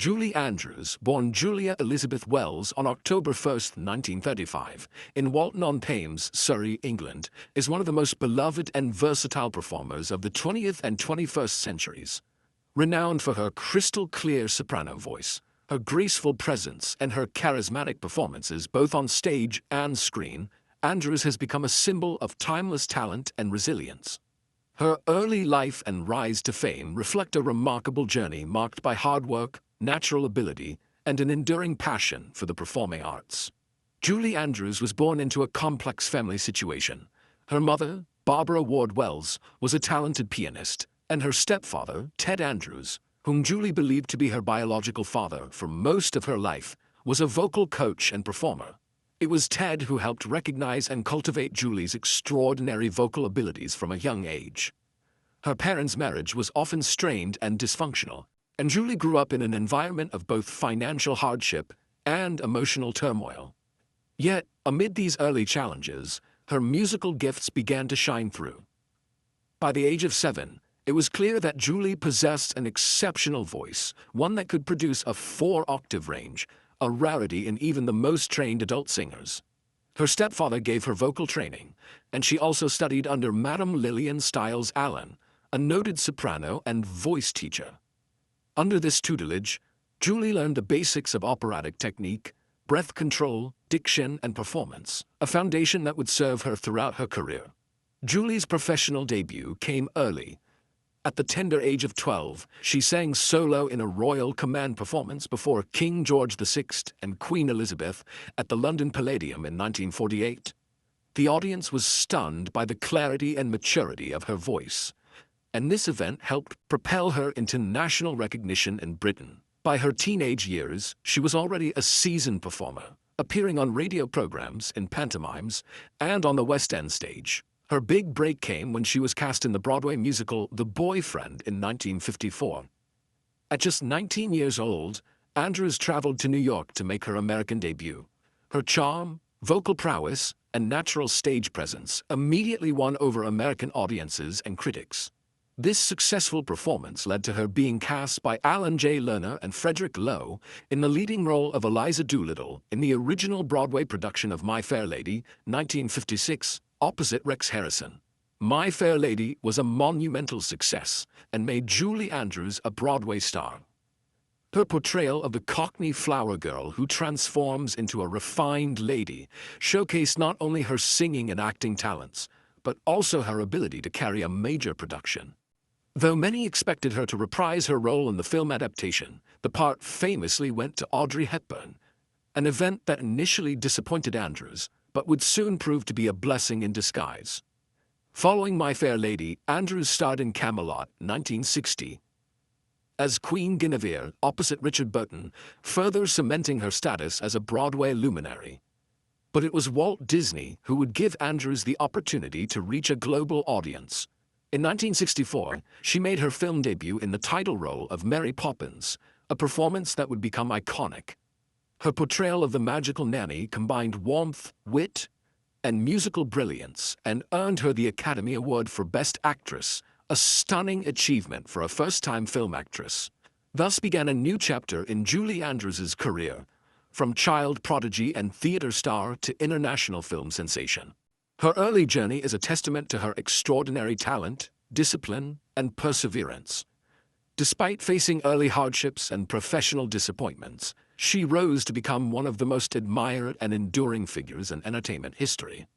Julie Andrews, born Julia Elizabeth Wells on October 1, 1935, in Walton-on-Thames, Surrey, England, is one of the most beloved and versatile performers of the 20th and 21st centuries. Renowned for her crystal-clear soprano voice, her graceful presence, and her charismatic performances both on stage and screen, Andrews has become a symbol of timeless talent and resilience. Her early life and rise to fame reflect a remarkable journey marked by hard work, natural ability, and an enduring passion for the performing arts. Julie Andrews was born into a complex family situation. Her mother, Barbara Ward Wells, was a talented pianist, and her stepfather, Ted Andrews, whom Julie believed to be her biological father for most of her life, was a vocal coach and performer. It was Ted who helped recognize and cultivate Julie's extraordinary vocal abilities from a young age. Her parents' marriage was often strained and dysfunctional, and Julie grew up in an environment of both financial hardship and emotional turmoil. Yet, amid these early challenges, her musical gifts began to shine through. By the age of 7, it was clear that Julie possessed an exceptional voice, one that could produce a 4-octave range, a rarity in even the most trained adult singers. Her stepfather gave her vocal training, and she also studied under Madame Lillian Stiles Allen, a noted soprano and voice teacher. Under this tutelage, Julie learned the basics of operatic technique, breath control, diction, and performance, a foundation that would serve her throughout her career. Julie's professional debut came early. At the tender age of 12, she sang solo in a Royal Command performance before King George VI and Queen Elizabeth at the London Palladium in 1948. The audience was stunned by the clarity and maturity of her voice, and this event helped propel her into national recognition in Britain. By her teenage years, she was already a seasoned performer, appearing on radio programs, in pantomimes, and on the West End stage. Her big break came when she was cast in the Broadway musical The Boyfriend in 1954. At just 19 years old, Andrews traveled to New York to make her American debut. Her charm, vocal prowess, and natural stage presence immediately won over American audiences and critics. This successful performance led to her being cast by Alan J. Lerner and Frederick Loewe in the leading role of Eliza Doolittle in the original Broadway production of My Fair Lady, 1956, opposite Rex Harrison. My Fair Lady was a monumental success and made Julie Andrews a Broadway star. Her portrayal of the Cockney flower girl who transforms into a refined lady showcased not only her singing and acting talents, but also her ability to carry a major production. Though many expected her to reprise her role in the film adaptation, the part famously went to Audrey Hepburn, an event that initially disappointed Andrews, but would soon prove to be a blessing in disguise. Following My Fair Lady, Andrews starred in Camelot, 1960, as Queen Guinevere opposite Richard Burton, further cementing her status as a Broadway luminary. But it was Walt Disney who would give Andrews the opportunity to reach a global audience. In 1964, she made her film debut in the title role of Mary Poppins, a performance that would become iconic. Her portrayal of the magical nanny combined warmth, wit, and musical brilliance and earned her the Academy Award for Best Actress, a stunning achievement for a first-time film actress. Thus began a new chapter in Julie Andrews' career, from child prodigy and theater star to international film sensation. Her early journey is a testament to her extraordinary talent, discipline, and perseverance. Despite facing early hardships and professional disappointments, she rose to become one of the most admired and enduring figures in entertainment history.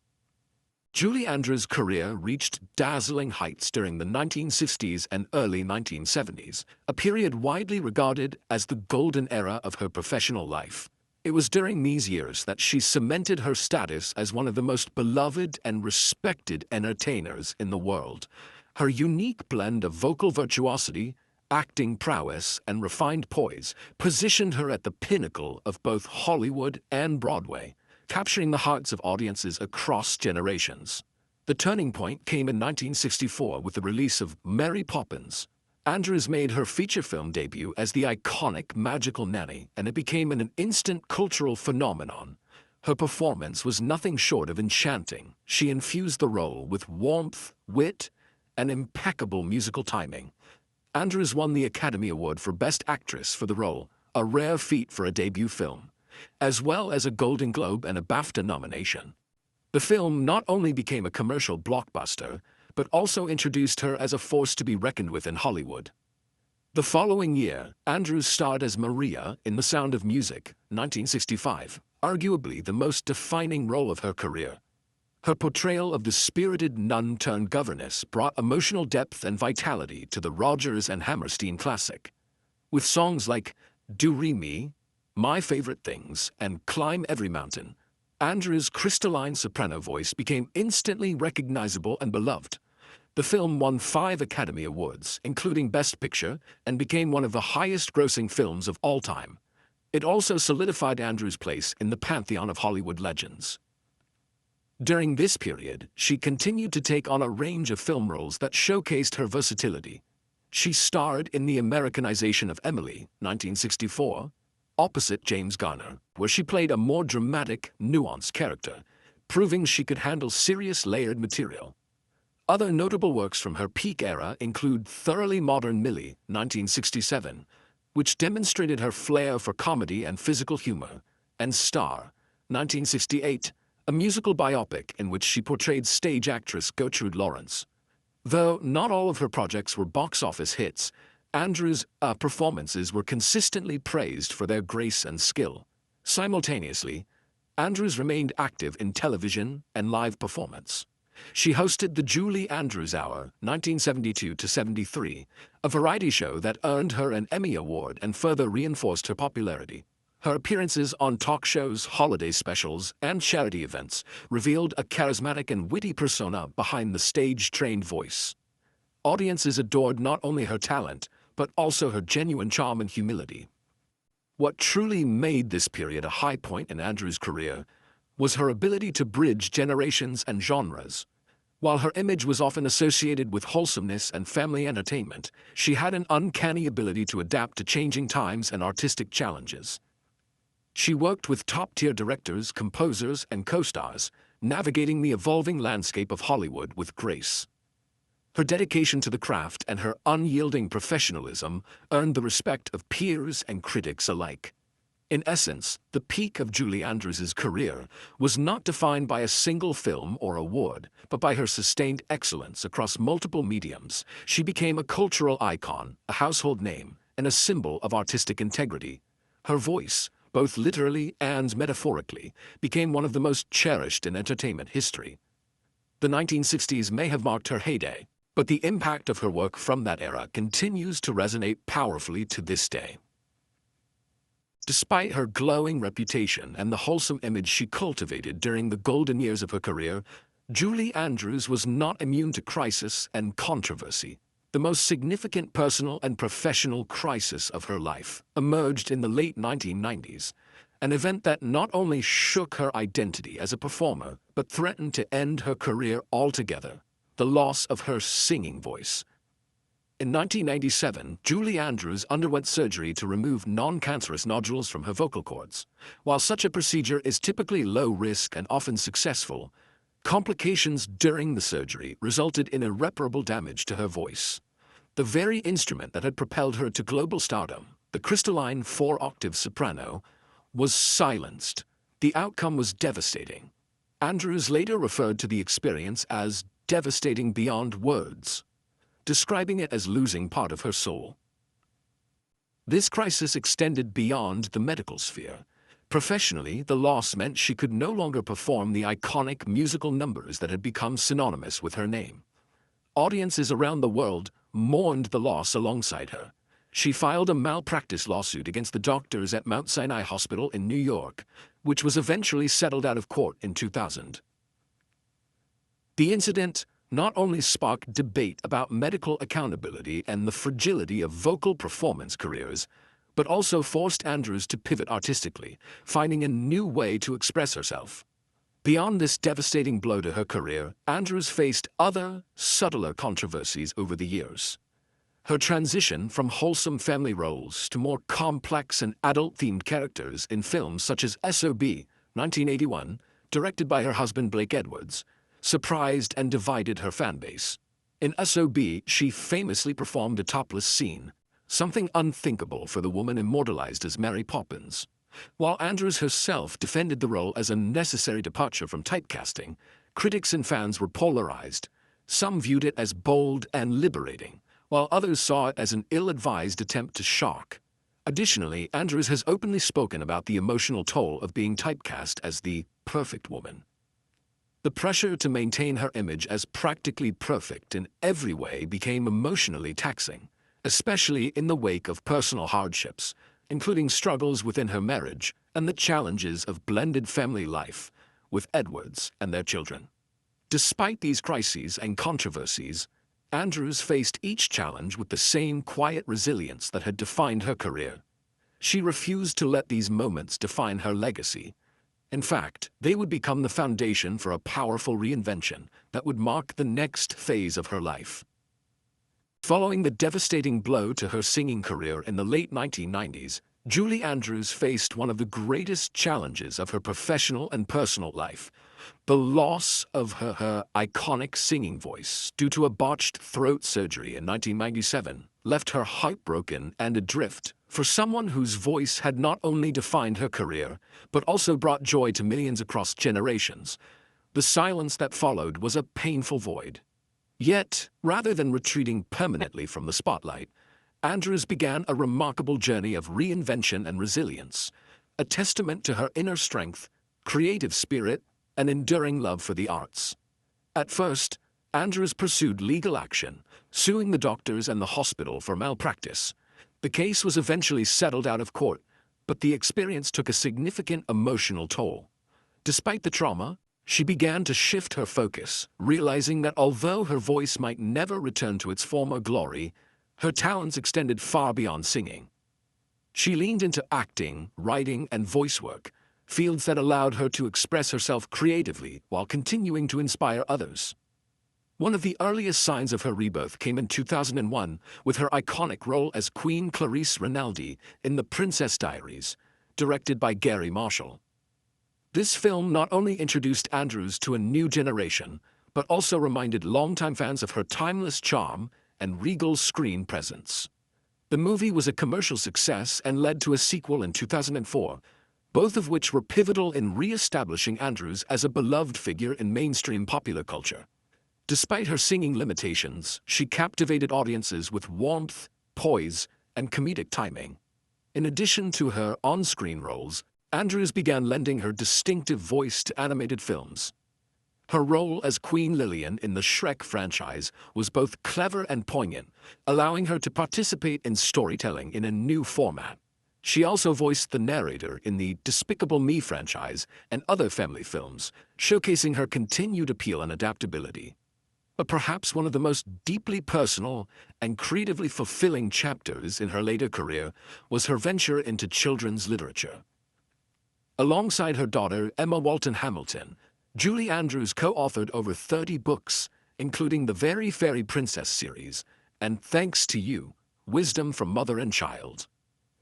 Julie Andrews' career reached dazzling heights during the 1960s and early 1970s, a period widely regarded as the golden era of her professional life. It was during these years that she cemented her status as one of the most beloved and respected entertainers in the world. Her unique blend of vocal virtuosity, acting prowess, and refined poise positioned her at the pinnacle of both Hollywood and Broadway, capturing the hearts of audiences across generations. The turning point came in 1964 with the release of Mary Poppins. Andrews made her feature film debut as the iconic magical nanny, and it became an instant cultural phenomenon. Her performance was nothing short of enchanting. She infused the role with warmth, wit, and impeccable musical timing. Andrews won the Academy Award for Best Actress for the role, a rare feat for a debut film, as well as a Golden Globe and a BAFTA nomination. The film not only became a commercial blockbuster, but also introduced her as a force to be reckoned with in Hollywood. The following year, Andrews starred as Maria in The Sound of Music, 1965, arguably the most defining role of her career. Her portrayal of the spirited nun-turned-governess brought emotional depth and vitality to the Rodgers and Hammerstein classic. With songs like Do Re Mi, My Favorite Things, and Climb Every Mountain, Andrews' crystalline soprano voice became instantly recognizable and beloved. The film won 5 Academy Awards, including Best Picture, and became one of the highest-grossing films of all time. It also solidified Andrews' place in the pantheon of Hollywood legends. During this period, she continued to take on a range of film roles that showcased her versatility. She starred in the Americanization of Emily, 1964, opposite James Garner, where she played a more dramatic, nuanced character, proving she could handle serious layered material. Other notable works from her peak era include Thoroughly Modern Millie, 1967, which demonstrated her flair for comedy and physical humor, and Star, 1968, a musical biopic in which she portrayed stage actress Gertrude Lawrence. Though not all of her projects were box office hits, Andrews' performances were consistently praised for their grace and skill. Simultaneously, Andrews remained active in television and live performance. She hosted the Julie Andrews Hour, 1972-73, a variety show that earned her an Emmy Award and further reinforced her popularity. Her appearances on talk shows, holiday specials, and charity events revealed a charismatic and witty persona behind the stage-trained voice. Audiences adored not only her talent, but also her genuine charm and humility. What truly made this period a high point in Andrews' career was her ability to bridge generations and genres. While her image was often associated with wholesomeness and family entertainment, she had an uncanny ability to adapt to changing times and artistic challenges. She worked with top-tier directors, composers, and co-stars, navigating the evolving landscape of Hollywood with grace. Her dedication to the craft and her unyielding professionalism earned the respect of peers and critics alike. In essence, the peak of Julie Andrews' career was not defined by a single film or award, but by her sustained excellence across multiple mediums. She became a cultural icon, a household name, and a symbol of artistic integrity. Her voice, both literally and metaphorically, became one of the most cherished in entertainment history. The 1960s may have marked her heyday, but the impact of her work from that era continues to resonate powerfully to this day. Despite her glowing reputation and the wholesome image she cultivated during the golden years of her career, Julie Andrews was not immune to crisis and controversy. The most significant personal and professional crisis of her life emerged in the late 1990s, an event that not only shook her identity as a performer, but threatened to end her career altogether: the loss of her singing voice. In 1997, Julie Andrews underwent surgery to remove non-cancerous nodules from her vocal cords. While such a procedure is typically low risk and often successful, complications during the surgery resulted in irreparable damage to her voice. The very instrument that had propelled her to global stardom, the crystalline 4-octave soprano, was silenced. The outcome was devastating. Andrews later referred to the experience as devastating beyond words, describing it as losing part of her soul. This crisis extended beyond the medical sphere. Professionally, the loss meant she could no longer perform the iconic musical numbers that had become synonymous with her name. Audiences around the world mourned the loss alongside her. She filed a malpractice lawsuit against the doctors at Mount Sinai Hospital in New York, which was eventually settled out of court in 2000. The incident not only sparked debate about medical accountability and the fragility of vocal performance careers, but also forced Andrews to pivot artistically, finding a new way to express herself. Beyond this devastating blow to her career, Andrews faced other, subtler controversies over the years. Her transition from wholesome family roles to more complex and adult-themed characters in films such as S.O.B., 1981, directed by her husband Blake Edwards, surprised and divided her fanbase. In S.O.B., she famously performed a topless scene, something unthinkable for the woman immortalized as Mary Poppins. While Andrews herself defended the role as a necessary departure from typecasting, critics and fans were polarized. Some viewed it as bold and liberating, while others saw it as an ill-advised attempt to shock. Additionally, Andrews has openly spoken about the emotional toll of being typecast as the perfect woman. The pressure to maintain her image as practically perfect in every way became emotionally taxing, especially in the wake of personal hardships, including struggles within her marriage and the challenges of blended family life with Edwards and their children. Despite these crises and controversies, Andrews faced each challenge with the same quiet resilience that had defined her career. She refused to let these moments define her legacy. In fact, they would become the foundation for a powerful reinvention that would mark the next phase of her life. Following the devastating blow to her singing career in the late 1990s, Julie Andrews faced one of the greatest challenges of her professional and personal life: the loss of her iconic singing voice due to a botched throat surgery in 1997 left her heartbroken and adrift. For someone whose voice had not only defined her career, but also brought joy to millions across generations, the silence that followed was a painful void. Yet, rather than retreating permanently from the spotlight, Andrews began a remarkable journey of reinvention and resilience, a testament to her inner strength, creative spirit, and enduring love for the arts. At first, Andrews pursued legal action, suing the doctors and the hospital for malpractice. The case was eventually settled out of court, but the experience took a significant emotional toll. Despite the trauma, she began to shift her focus, realizing that although her voice might never return to its former glory, her talents extended far beyond singing. She leaned into acting, writing, and voice work, fields that allowed her to express herself creatively while continuing to inspire others. One of the earliest signs of her rebirth came in 2001 with her iconic role as Queen Clarice Rinaldi in The Princess Diaries, directed by Gary Marshall. This film not only introduced Andrews to a new generation, but also reminded longtime fans of her timeless charm and regal screen presence. The movie was a commercial success and led to a sequel in 2004, both of which were pivotal in re-establishing Andrews as a beloved figure in mainstream popular culture. Despite her singing limitations, she captivated audiences with warmth, poise, and comedic timing. In addition to her on-screen roles, Andrews began lending her distinctive voice to animated films. Her role as Queen Lillian in the Shrek franchise was both clever and poignant, allowing her to participate in storytelling in a new format. She also voiced the narrator in the Despicable Me franchise and other family films, showcasing her continued appeal and adaptability. But perhaps one of the most deeply personal and creatively fulfilling chapters in her later career was her venture into children's literature. Alongside her daughter, Emma Walton Hamilton, Julie Andrews co-authored over 30 books, including the Very Fairy Princess series and Thanks to You, Wisdom from Mother and Child.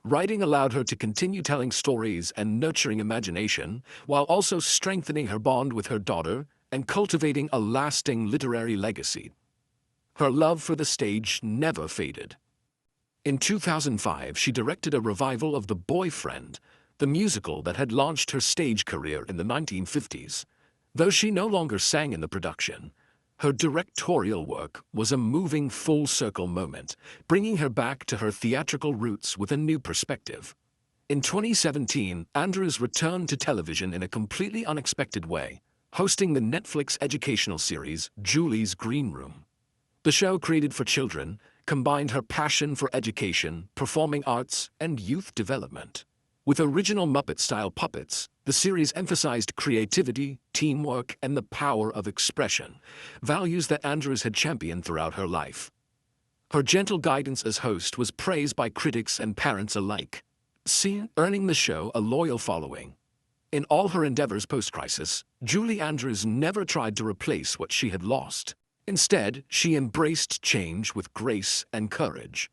Writing allowed her to continue telling stories and nurturing imagination, while also strengthening her bond with her daughter and cultivating a lasting literary legacy. Her love for the stage never faded. In 2005, she directed a revival of The Boyfriend, the musical that had launched her stage career in the 1950s. Though she no longer sang in the production, her directorial work was a moving full-circle moment, bringing her back to her theatrical roots with a new perspective. In 2017, Andrews returned to television in a completely unexpected way, hosting the Netflix educational series Julie's Green Room. The show, created for children, combined her passion for education, performing arts, and youth development. With original Muppet-style puppets, the series emphasized creativity, teamwork, and the power of expression, values that Andrews had championed throughout her life. Her gentle guidance as host was praised by critics and parents alike, earning the show a loyal following. In all her endeavors post-crisis, Julie Andrews never tried to replace what she had lost. Instead, she embraced change with grace and courage.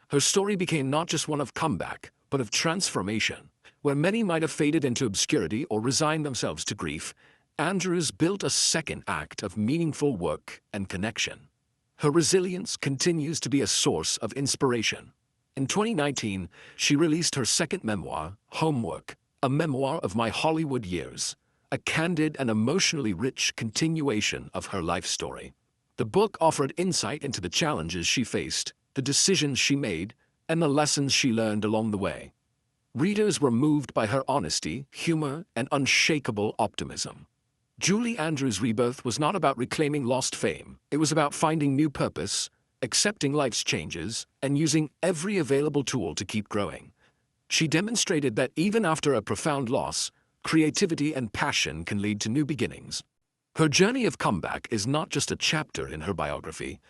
Her story became not just one of comeback, but of transformation. Where many might have faded into obscurity or resigned themselves to grief, Andrews built a second act of meaningful work and connection. Her resilience continues to be a source of inspiration. In 2019, she released her second memoir, Homework, a memoir of my Hollywood years, a candid and emotionally rich continuation of her life story. The book offered insight into the challenges she faced, the decisions she made, and the lessons she learned along the way. Readers were moved by her honesty, humor, and unshakable optimism. Julie Andrews' rebirth was not about reclaiming lost fame. It was about finding new purpose, accepting life's changes, and using every available tool to keep growing. She demonstrated that even after a profound loss, creativity and passion can lead to new beginnings. Her journey of comeback is not just a chapter in her biography.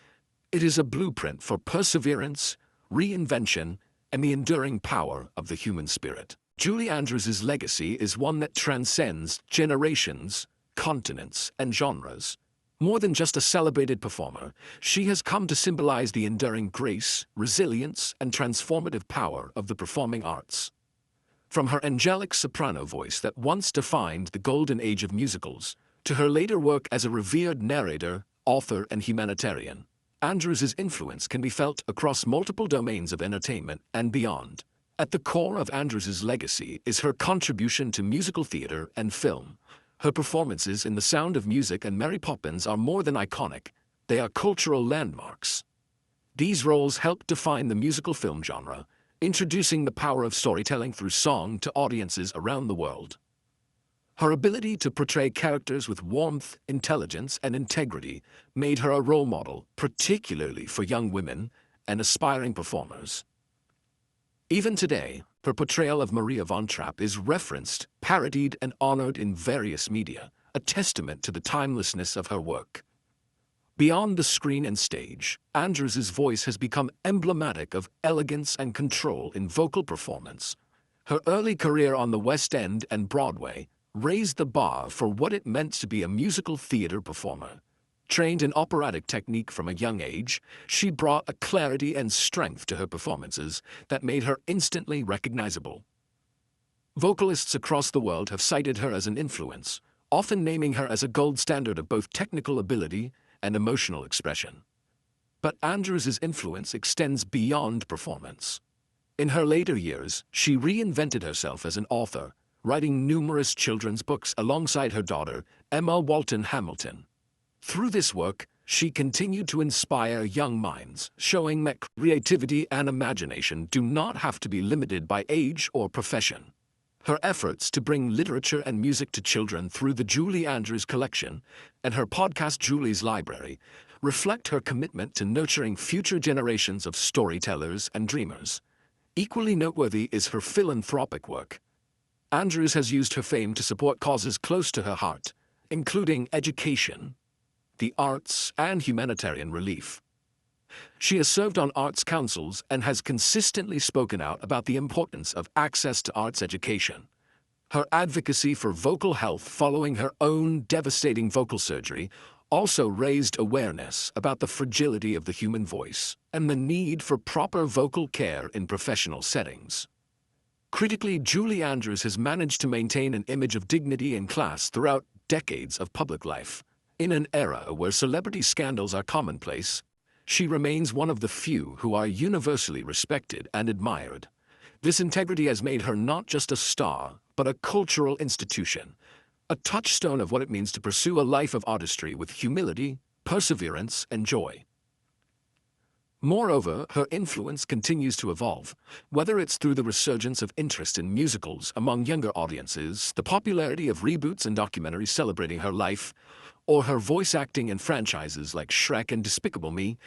It is a blueprint for perseverance, reinvention, and the enduring power of the human spirit. Julie Andrews' legacy is one that transcends generations, continents, and genres. More than just a celebrated performer, she has come to symbolize the enduring grace, resilience, and transformative power of the performing arts. From her angelic soprano voice that once defined the golden age of musicals, to her later work as a revered narrator, author, and humanitarian, Andrews' influence can be felt across multiple domains of entertainment and beyond. At the core of Andrews' legacy is her contribution to musical theater and film. Her performances in The Sound of Music and Mary Poppins are more than iconic, they are cultural landmarks. These roles helped define the musical film genre, introducing the power of storytelling through song to audiences around the world. Her ability to portray characters with warmth, intelligence, and integrity made her a role model, particularly for young women and aspiring performers. Even today, her portrayal of Maria von Trapp is referenced, parodied, and honored in various media, a testament to the timelessness of her work. Beyond the screen and stage, Andrews' voice has become emblematic of elegance and control in vocal performance. Her early career on the West End and Broadway raised the bar for what it meant to be a musical theater performer. Trained in operatic technique from a young age, she brought a clarity and strength to her performances that made her instantly recognizable. Vocalists across the world have cited her as an influence, often naming her as a gold standard of both technical ability and emotional expression. But Andrews' influence extends beyond performance. In her later years, she reinvented herself as an author, writing numerous children's books alongside her daughter, Emma Walton Hamilton. Through this work, she continued to inspire young minds, showing that creativity and imagination do not have to be limited by age or profession. Her efforts to bring literature and music to children through the Julie Andrews Collection and her podcast Julie's Library reflect her commitment to nurturing future generations of storytellers and dreamers. Equally noteworthy is her philanthropic work. Andrews has used her fame to support causes close to her heart, including education, the arts, and humanitarian relief. She has served on arts councils and has consistently spoken out about the importance of access to arts education. Her advocacy for vocal health following her own devastating vocal surgery also raised awareness about the fragility of the human voice and the need for proper vocal care in professional settings. Critically, Julie Andrews has managed to maintain an image of dignity and class throughout decades of public life. In an era where celebrity scandals are commonplace, she remains one of the few who are universally respected and admired. This integrity has made her not just a star, but a cultural institution, a touchstone of what it means to pursue a life of artistry with humility, perseverance, and joy. Moreover, her influence continues to evolve, whether it's through the resurgence of interest in musicals among younger audiences, the popularity of reboots and documentaries celebrating her life, or her voice acting in franchises like Shrek and Despicable Me.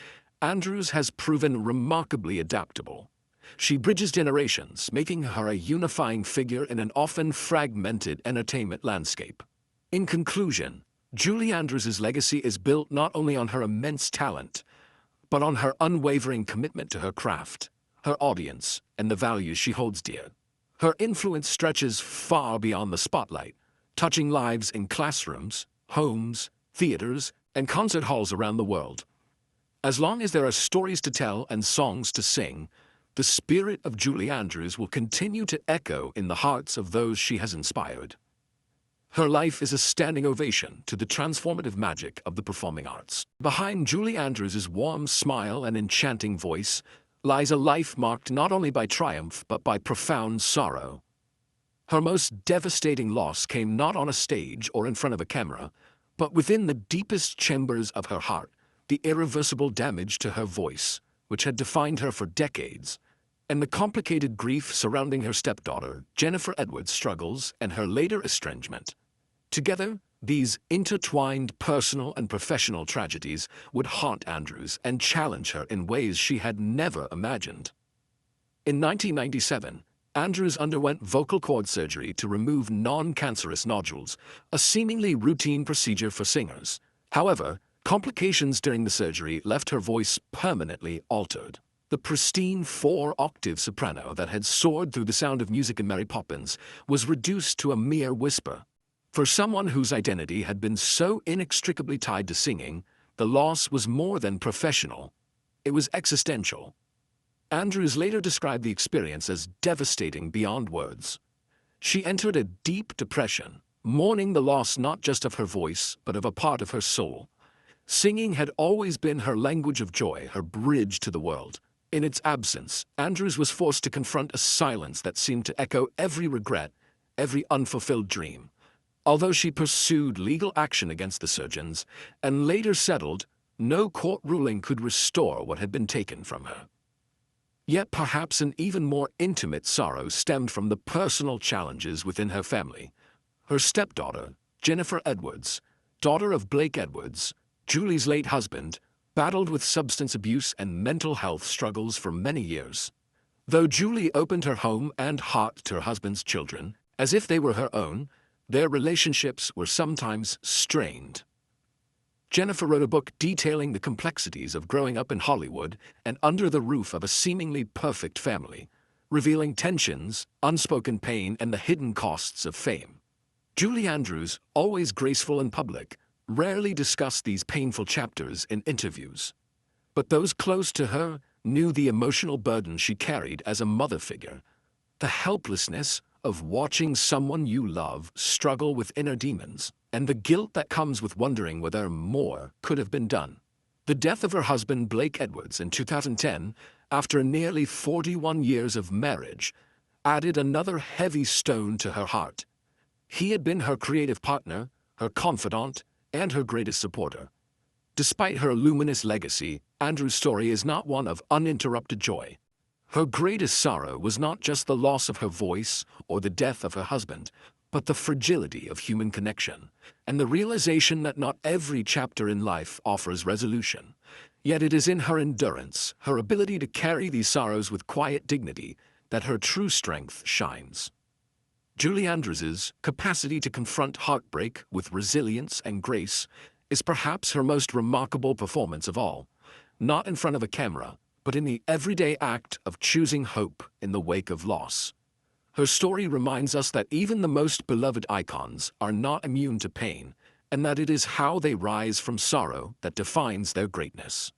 Andrews has proven remarkably adaptable. She bridges generations, making her a unifying figure in an often fragmented entertainment landscape. In conclusion, Julie Andrews' legacy is built not only on her immense talent, but on her unwavering commitment to her craft, her audience, and the values she holds dear. Her influence stretches far beyond the spotlight, touching lives in classrooms, homes, theaters, and concert halls around the world. As long as there are stories to tell and songs to sing, the spirit of Julie Andrews will continue to echo in the hearts of those she has inspired. Her life is a standing ovation to the transformative magic of the performing arts. Behind Julie Andrews' warm smile and enchanting voice lies a life marked not only by triumph but by profound sorrow. Her most devastating loss came not on a stage or in front of a camera, but within the deepest chambers of her heart, the irreversible damage to her voice, which had defined her for decades, and the complicated grief surrounding her stepdaughter, Jennifer Edwards' struggles and her later estrangement. Together, these intertwined personal and professional tragedies would haunt Andrews and challenge her in ways she had never imagined. In 1997, Andrews underwent vocal cord surgery to remove non-cancerous nodules, a seemingly routine procedure for singers. However, complications during the surgery left her voice permanently altered. The pristine four-octave soprano that had soared through the Sound of Music and Mary Poppins was reduced to a mere whisper. For someone whose identity had been so inextricably tied to singing, the loss was more than professional. It was existential. Andrews later described the experience as devastating beyond words. She entered a deep depression, mourning the loss not just of her voice, but of a part of her soul. Singing had always been her language of joy, her bridge to the world. In its absence, Andrews was forced to confront a silence that seemed to echo every regret, every unfulfilled dream. Although she pursued legal action against the surgeons and later settled, no court ruling could restore what had been taken from her. Yet perhaps an even more intimate sorrow stemmed from the personal challenges within her family. Her stepdaughter, Jennifer Edwards, daughter of Blake Edwards, Julie's late husband, battled with substance abuse and mental health struggles for many years. Though Julie opened her home and heart to her husband's children, as if they were her own, their relationships were sometimes strained. Jennifer wrote a book detailing the complexities of growing up in Hollywood and under the roof of a seemingly perfect family, revealing tensions, unspoken pain, and the hidden costs of fame. Julie Andrews, always graceful in public, rarely discussed these painful chapters in interviews. But those close to her knew the emotional burden she carried as a mother figure, the helplessness of watching someone you love struggle with inner demons, and the guilt that comes with wondering whether more could have been done. The death of her husband Blake Edwards in 2010, after nearly 41 years of marriage, added another heavy stone to her heart. He had been her creative partner, her confidant, and her greatest supporter. Despite her luminous legacy, Andrew's story is not one of uninterrupted joy. Her greatest sorrow was not just the loss of her voice or the death of her husband, but the fragility of human connection, and the realization that not every chapter in life offers resolution. Yet it is in her endurance, her ability to carry these sorrows with quiet dignity, that her true strength shines. Julie Andrews's capacity to confront heartbreak with resilience and grace is perhaps her most remarkable performance of all, not in front of a camera, but in the everyday act of choosing hope in the wake of loss. Her story reminds us that even the most beloved icons are not immune to pain, and that it is how they rise from sorrow that defines their greatness.